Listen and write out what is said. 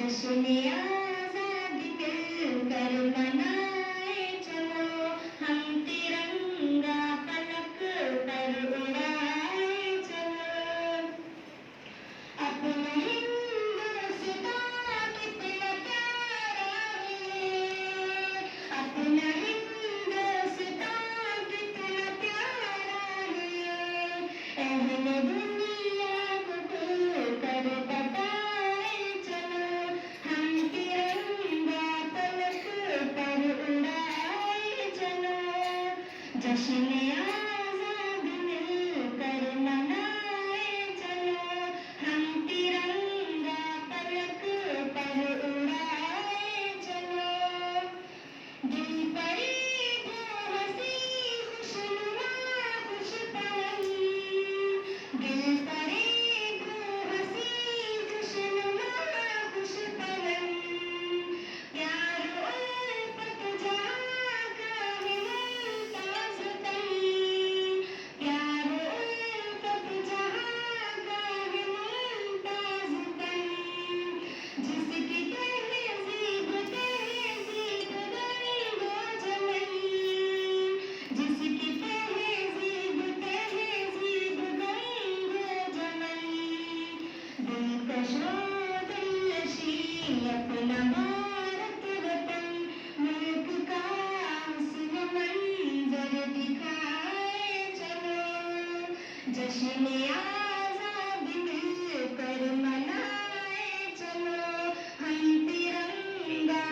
जश्न आज़ादी मिलकर मनाए चलो, हम तिरंगा पलक पर उड़ाए चलो। अपना हिंदुस्तान कितना प्यारा है, अपना हिंदुस्तान कितना प्यारा है। अहले दुनिया को खुलकर बताए चलो, हम तिरंगा पलक पर उड़ाए चलो। जश्न आज़ादी मिलकर मनाए चलो, हम तिरंगा पलक पर उड़ाए चलो। दिल परी वो हंसी खुशनुमा खुश पवन, दिल परी वो हंसी खुशनुमा खुश पवन। प्यार उल्फत जहाँ का है मुमताज़ तन, प्यार उल्फत जहाँ का है मुमताज़ तन। जिसकी तहज़ीब तहज़ीब गंगो जमन, जिसकी तहज़ीब तहज़ीब गंगो जमन। दिलकशो दिलनशी अपना भारत वतन, मुल्क का हुस्न मंज़र दिखाए चलो। जश्न आज़ादी मिलकर मनाए चलो, हम तिरंगा